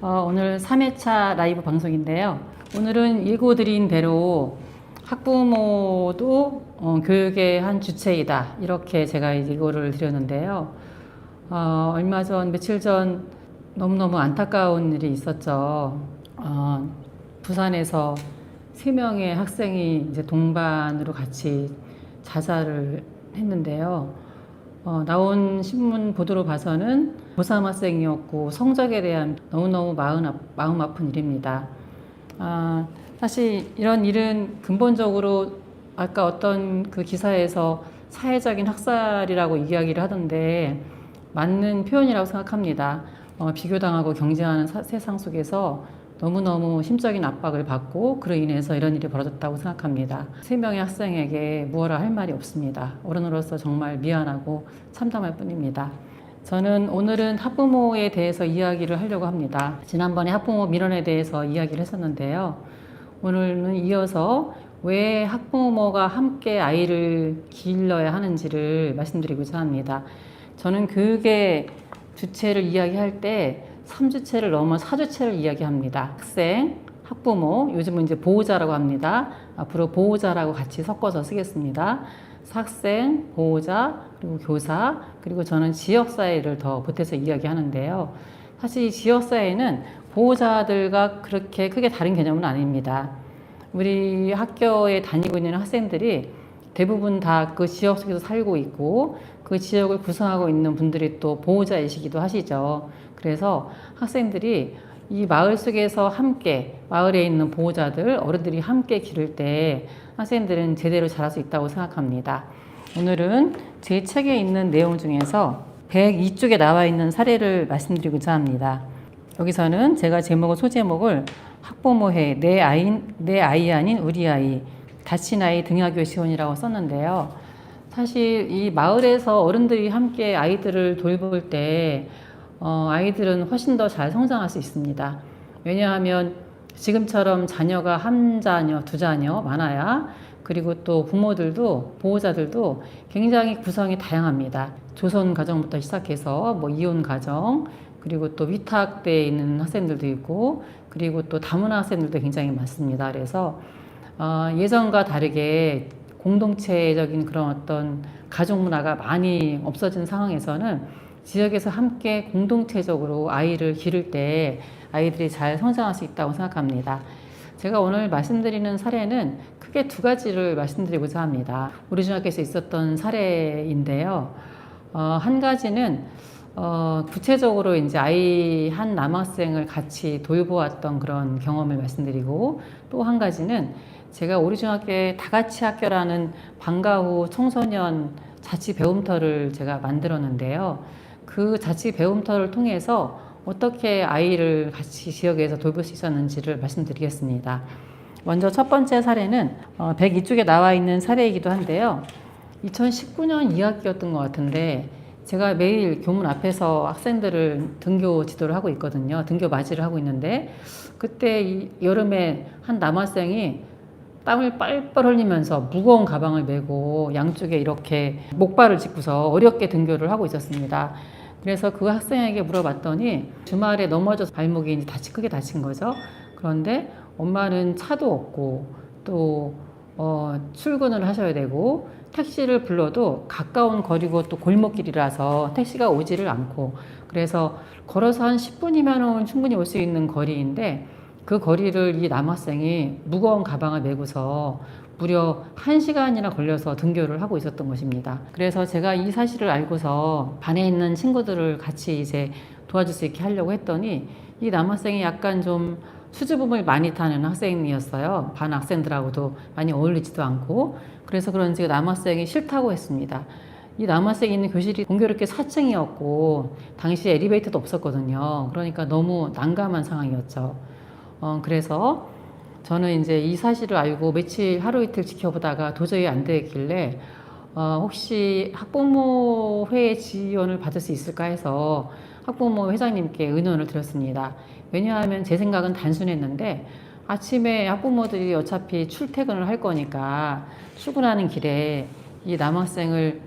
오늘 3회차 라이브 방송인데요. 오늘은 예고드린 대로 학부모도 교육의 한 주체이다. 이렇게 제가 예고를 드렸는데요. 얼마 전, 며칠 전 너무너무 안타까운 일이 있었죠. 부산에서 3명의 학생이 이제 동반으로 같이 자살을 했는데요. 나온 신문 보도로 봐서는 고3 학생이었고 성적에 대한 너무너무 마음 아픈 일입니다. 사실 이런 일은 근본적으로 아까 어떤 그 기사에서 사회적인 학살이라고 이야기를 하던데 맞는 표현이라고 생각합니다. 비교당하고 경쟁하는 세상 속에서 너무너무 심적인 압박을 받고 그로 인해서 이런 일이 벌어졌다고 생각합니다. 3명의 학생에게 무엇라 할 말이 없습니다. 어른으로서 정말 미안하고 참담할 뿐입니다. 저는 오늘은 학부모에 대해서 이야기를 하려고 합니다. 지난번에 학부모 민원에 대해서 이야기를 했었는데요. 오늘은 이어서 왜 학부모가 함께 아이를 길러야 하는지를 말씀드리고자 합니다. 저는 교육의 주체를 이야기할 때 3주체를 넘어 4주체를 이야기합니다. 학생, 학부모, 요즘은 이제 보호자라고 합니다. 앞으로 보호자라고 같이 섞어서 쓰겠습니다. 학생, 보호자, 그리고 교사, 그리고 저는 지역사회를 더 보태서 이야기하는데요. 사실 이 지역사회는 보호자들과 그렇게 크게 다른 개념은 아닙니다. 우리 학교에 다니고 있는 학생들이 대부분 다 그 지역 속에서 살고 있고 그 지역을 구성하고 있는 분들이 또 보호자이시기도 하시죠. 그래서 학생들이 이 마을 속에서 함께 마을에 있는 보호자들, 어른들이 함께 기를 때 학생들은 제대로 자랄 수 있다고 생각합니다. 오늘은 제 책에 있는 내용 중에서 102쪽에 나와 있는 사례를 말씀드리고자 합니다. 여기서는 제가 소제목을 학부모회, 내 아이 아닌 우리 아이, 다친 아이 등하교 시원이라고 썼는데요. 사실 이 마을에서 어른들이 함께 아이들을 돌볼 때 아이들은 훨씬 더 잘 성장할 수 있습니다. 왜냐하면 지금처럼 자녀가 한 자녀, 두 자녀 많아야 그리고 또 부모들도 보호자들도 굉장히 구성이 다양합니다. 조선 가정부터 시작해서 이혼 가정 그리고 또 위탁돼 있는 학생들도 있고 그리고 또 다문화 학생들도 굉장히 많습니다. 그래서 예전과 다르게 공동체적인 그런 어떤 가족 문화가 많이 없어진 상황에서는 지역에서 함께 공동체적으로 아이를 기를 때 아이들이 잘 성장할 수 있다고 생각합니다. 제가 오늘 말씀드리는 사례는 크게 2가지를 말씀드리고자 합니다. 우리 중학교에서 있었던 사례인데요. 한 가지는 구체적으로 이제 아이 한 남학생을 같이 돌보았던 그런 경험을 말씀드리고 또 한 가지는 제가 우리 중학교에 다 같이 학교라는 방과 후 청소년 자치 배움터를 제가 만들었는데요. 그 자치 배움터를 통해서 어떻게 아이를 같이 지역에서 돌볼 수 있었는지를 말씀드리겠습니다. 먼저 첫 번째 사례는 102쪽에 나와 있는 사례이기도 한데요. 2019년 2학기였던 것 같은데 제가 매일 교문 앞에서 학생들을 등교 지도를 하고 있거든요. 등교 맞이를 하고 있는데 그때 여름에 한 남학생이 땀을 뻘뻘 흘리면서 무거운 가방을 메고 양쪽에 이렇게 목발을 짚고서 어렵게 등교를 하고 있었습니다. 그래서 그 학생에게 물어봤더니 주말에 넘어져서 발목이 이제 크게 다친 거죠. 그런데 엄마는 차도 없고 또 출근을 하셔야 되고 택시를 불러도 가까운 거리고 또 골목길이라서 택시가 오지를 않고 그래서 걸어서 한 10분이면 충분히 올 수 있는 거리인데 그 거리를 이 남학생이 무거운 가방을 메고서 무려 1시간이나 걸려서 등교를 하고 있었던 것입니다. 그래서 제가 이 사실을 알고서 반에 있는 친구들을 같이 이제 도와줄 수 있게 하려고 했더니 이 남학생이 약간 좀 수줍음을 많이 타는 학생이었어요. 반 학생들하고도 많이 어울리지도 않고 그래서 그런지 남학생이 싫다고 했습니다. 이 남학생이 있는 교실이 공교롭게 4층이었고 당시에 엘리베이터도 없었거든요. 그러니까 너무 난감한 상황이었죠. 그래서 저는 이제 이 사실을 알고 며칠 하루 이틀 지켜보다가 도저히 안 되길래 혹시 학부모회 지원을 받을 수 있을까 해서 학부모 회장님께 의논을 드렸습니다. 왜냐하면 제 생각은 단순했는데 아침에 학부모들이 어차피 출퇴근을 할 거니까 출근하는 길에 이 남학생을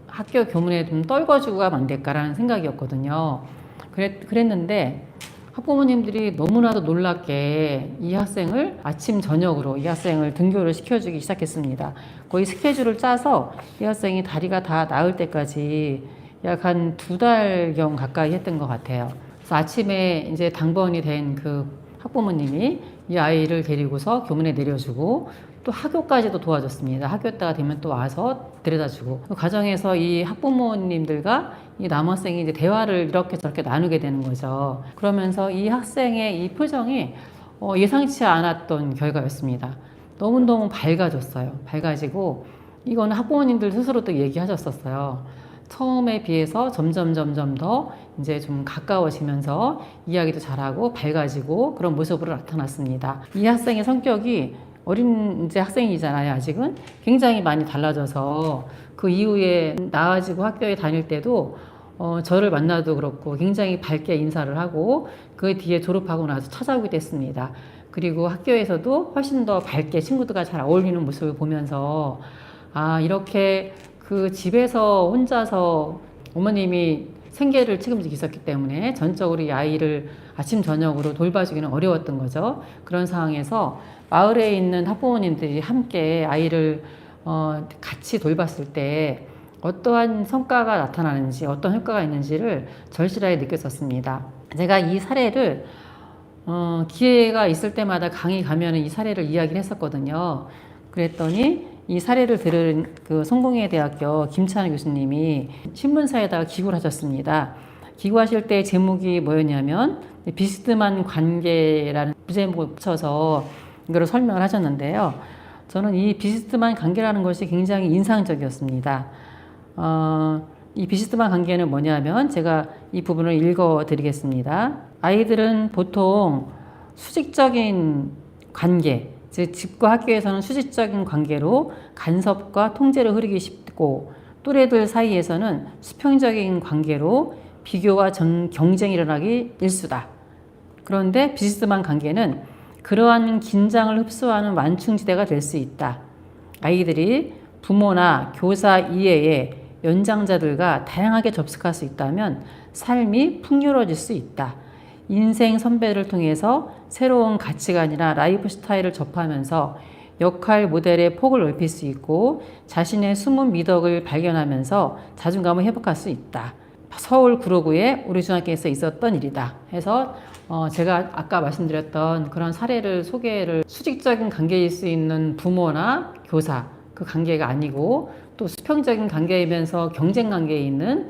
학교 교문에 좀 떨궈주고 가면 안 될까라는 생각이었거든요. 그랬는데 학부모님들이 너무나도 놀랍게 이 학생을 아침 저녁으로 이 학생을 등교를 시켜주기 시작했습니다. 거의 스케줄을 짜서 이 학생이 다리가 다 나을 때까지 약 한 2달경 가까이 했던 것 같아요. 그래서 아침에 이제 당번이 된 그 학부모님이 이 아이를 데리고서 교문에 내려주고 또 학교까지도 도와줬습니다. 학교 때가 되면 또 와서 데려다주고 그 과정에서 이 학부모님들과 이 남학생이 이제 대화를 이렇게 저렇게 나누게 되는 거죠. 그러면서 이 학생의 이 표정이 예상치 않았던 결과였습니다. 너무너무 밝아졌어요. 밝아지고 이거는 학부모님들 스스로도 얘기하셨었어요. 처음에 비해서 점점 더 이제 좀 가까워지면서 이야기도 잘하고 밝아지고 그런 모습으로 나타났습니다. 이 학생의 성격이 어린 이제 학생이잖아요. 아직은 굉장히 많이 달라져서 그 이후에 나아지고 학교에 다닐 때도 저를 만나도 그렇고 굉장히 밝게 인사를 하고 그 뒤에 졸업하고 나서 찾아오기도 했습니다. 그리고 학교에서도 훨씬 더 밝게 친구들과 잘 어울리는 모습을 보면서 아, 이렇게 그 집에서 혼자서 어머님이 생계를 책임지고 있었기 때문에 전적으로 이 아이를 아침 저녁으로 돌봐주기는 어려웠던 거죠. 그런 상황에서 마을에 있는 학부모님들이 함께 아이를 같이 돌봤을 때 어떠한 성과가 나타나는지 어떤 효과가 있는지를 절실하게 느꼈었습니다. 제가 이 사례를 기회가 있을 때마다 강의 가면 이 사례를 이야기를 했었거든요. 그랬더니 이 사례를 들은 그 성공회대학교 김찬우 교수님이 신문사에다가 기고를 하셨습니다. 기고하실 때 제목이 뭐였냐면 비스듬한 관계라는 부제목을 붙여서 이걸 설명을 하셨는데요. 저는 이 비스듬한 관계라는 것이 굉장히 인상적이었습니다. 이 비스듬한 관계는 뭐냐면 제가 이 부분을 읽어 드리겠습니다. 아이들은 보통 수직적인 관계, 즉 집과 학교에서는 수직적인 관계로 간섭과 통제를 흐리기 쉽고 또래들 사이에서는 수평적인 관계로 비교와 경쟁이 일어나기 일수다. 그런데 비스듬한 관계는 그러한 긴장을 흡수하는 완충지대가 될 수 있다. 아이들이 부모나 교사 이외에 연장자들과 다양하게 접속할 수 있다면 삶이 풍요로워질 수 있다. 인생 선배를 통해서 새로운 가치관이나 라이프 스타일을 접하면서 역할 모델의 폭을 넓힐 수 있고 자신의 숨은 미덕을 발견하면서 자존감을 회복할 수 있다. 서울 구로구의 우리 중학교에서 있었던 일이다. 해서 제가 아까 말씀드렸던 그런 사례를 소개를 수직적인 관계일 수 있는 부모나 교사 그 관계가 아니고 또 수평적인 관계이면서 경쟁 관계에 있는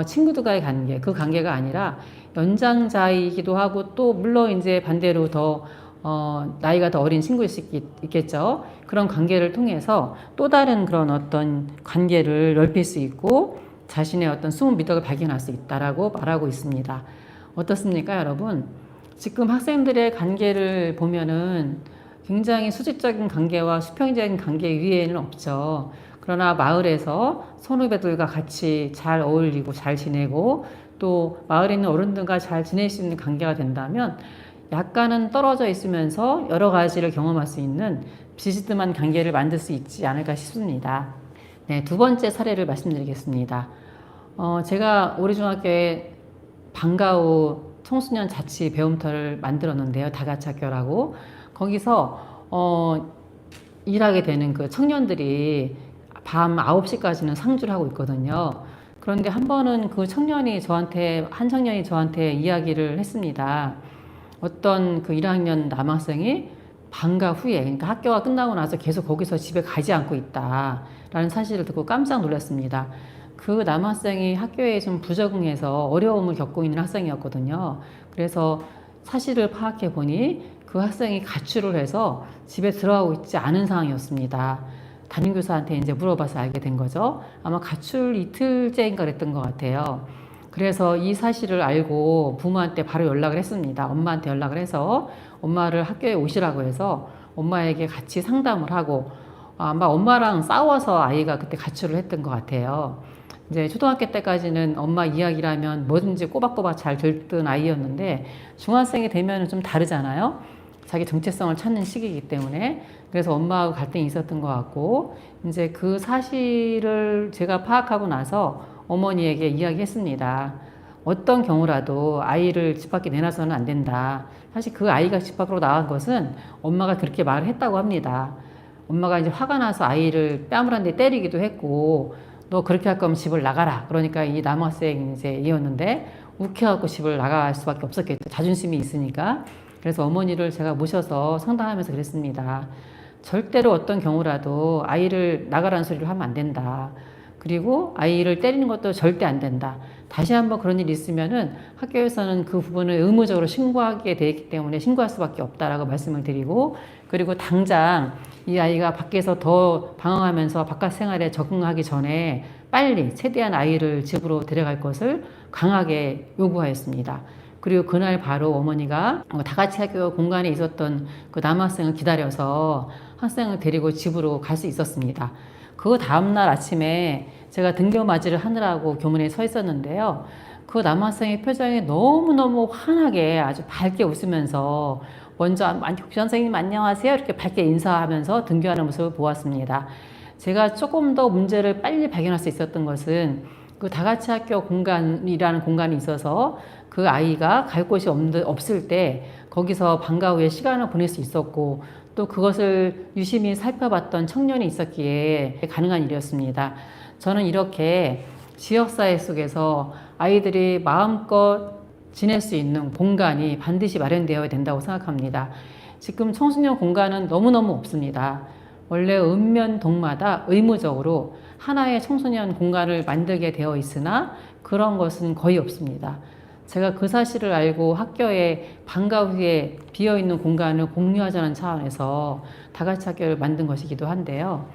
친구들과의 관계 그 관계가 아니라 연장자이기도 하고 또 물론 이제 반대로 더 나이가 더 어린 친구일 수 있겠죠. 그런 관계를 통해서 또 다른 그런 어떤 관계를 넓힐 수 있고 자신의 어떤 숨은 미덕을 발견할 수 있다라고 말하고 있습니다. 어떻습니까, 여러분? 지금 학생들의 관계를 보면은 굉장히 수직적인 관계와 수평적인 관계 위에는 없죠. 그러나 마을에서 선후배들과 같이 잘 어울리고 잘 지내고 또 마을에 있는 어른들과 잘 지낼 수 있는 관계가 된다면 약간은 떨어져 있으면서 여러 가지를 경험할 수 있는 비스듬한 관계를 만들 수 있지 않을까 싶습니다. 네, 두 번째 사례를 말씀드리겠습니다. 제가 우리 중학교에 방과후 청소년 자치 배움터를 만들었는데요. 다같이 학교라고. 거기서 일하게 되는 그 청년들이 밤 9시까지는 상주를 하고 있거든요. 그런데 한 번은 한 청년이 저한테 이야기를 했습니다. 어떤 그 1학년 남학생이 방과 후에, 그러니까 학교가 끝나고 나서 계속 거기서 집에 가지 않고 있다라는 사실을 듣고 깜짝 놀랐습니다. 그 남학생이 학교에 좀 부적응해서 어려움을 겪고 있는 학생이었거든요. 그래서 사실을 파악해 보니 그 학생이 가출을 해서 집에 들어가고 있지 않은 상황이었습니다. 담임교사한테 이제 물어봐서 알게 된 거죠. 아마 가출 이틀째인가 그랬던 것 같아요. 그래서 이 사실을 알고 부모한테 바로 연락을 했습니다. 엄마한테 연락을 해서 엄마를 학교에 오시라고 해서 엄마에게 같이 상담을 하고 아마 엄마랑 싸워서 아이가 그때 가출을 했던 것 같아요. 이제 초등학교 때까지는 엄마 이야기라면 뭐든지 꼬박꼬박 잘 듣던 아이였는데 중학생이 되면 좀 다르잖아요. 자기 정체성을 찾는 시기이기 때문에 그래서 엄마하고 갈등이 있었던 것 같고 이제 그 사실을 제가 파악하고 나서 어머니에게 이야기했습니다. 어떤 경우라도 아이를 집 밖에 내놔서는 안 된다. 사실 그 아이가 집 밖으로 나간 것은 엄마가 그렇게 말을 했다고 합니다. 엄마가 이제 화가 나서 아이를 뺨을 한 대 때리기도 했고, 너 그렇게 할 거면 집을 나가라. 그러니까 이 남학생 이제 이었는데 욱해갖고 집을 나갈 수밖에 없었겠죠. 자존심이 있으니까. 그래서 어머니를 제가 모셔서 상담하면서 그랬습니다. 절대로 어떤 경우라도 아이를 나가라는 소리를 하면 안 된다. 그리고 아이를 때리는 것도 절대 안 된다. 다시 한번 그런 일이 있으면은 학교에서는 그 부분을 의무적으로 신고하게 되어 있기 때문에 신고할 수밖에 없다라고 말씀을 드리고, 그리고 당장 이 아이가 밖에서 더 방황하면서 바깥 생활에 적응하기 전에 빨리 최대한 아이를 집으로 데려갈 것을 강하게 요구하였습니다. 그리고 그날 바로 어머니가 다 같이 학교 공간에 있었던 그 남학생을 기다려서 학생을 데리고 집으로 갈 수 있었습니다. 그 다음날 아침에 제가 등교맞이를 하느라고 교문에 서 있었는데요. 그 남학생의 표정이 너무너무 환하게 아주 밝게 웃으면서 먼저 선생님 안녕하세요 이렇게 밝게 인사하면서 등교하는 모습을 보았습니다. 제가 조금 더 문제를 빨리 발견할 수 있었던 것은 그 다같이 학교 공간이라는 공간이 있어서 그 아이가 갈 곳이 없을 때 거기서 방과 후에 시간을 보낼 수 있었고, 또 그것을 유심히 살펴봤던 청년이 있었기에 가능한 일이었습니다. 저는 이렇게 지역사회 속에서 아이들이 마음껏 지낼 수 있는 공간이 반드시 마련되어야 된다고 생각합니다. 지금 청소년 공간은 너무너무 없습니다. 원래 읍면동마다 의무적으로 하나의 청소년 공간을 만들게 되어 있으나 그런 것은 거의 없습니다. 제가 그 사실을 알고 학교에 방과 후에 비어있는 공간을 공유하자는 차원에서 다같이 학교를 만든 것이기도 한데요.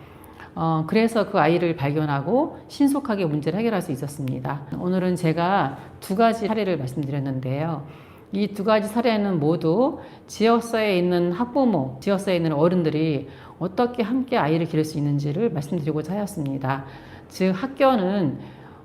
그래서 그 아이를 발견하고 신속하게 문제를 해결할 수 있었습니다. 오늘은 제가 두 가지 사례를 말씀드렸는데요. 이 두 가지 사례는 모두 지역사회에 있는 학부모, 지역사회에 있는 어른들이 어떻게 함께 아이를 기를 수 있는지를 말씀드리고자 하였습니다. 즉 학교는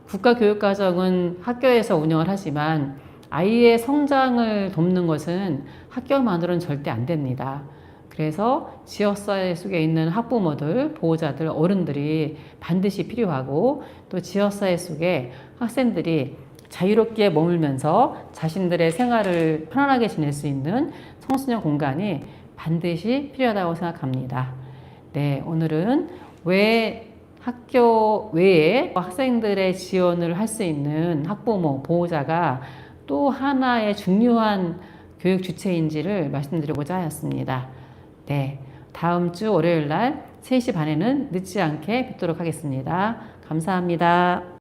국가교육과정은 학교에서 운영을 하지만 아이의 성장을 돕는 것은 학교만으로는 절대 안 됩니다. 그래서 지역사회 속에 있는 학부모들, 보호자들, 어른들이 반드시 필요하고, 또 지역사회 속에 학생들이 자유롭게 머물면서 자신들의 생활을 편안하게 지낼 수 있는 청소년 공간이 반드시 필요하다고 생각합니다. 네, 오늘은 왜 학교 외에 학생들의 지원을 할 수 있는 학부모, 보호자가 또 하나의 중요한 교육 주체인지를 말씀드리고자 하였습니다. 네, 다음 주 월요일 날 3시 반에는 늦지 않게 뵙도록 하겠습니다. 감사합니다.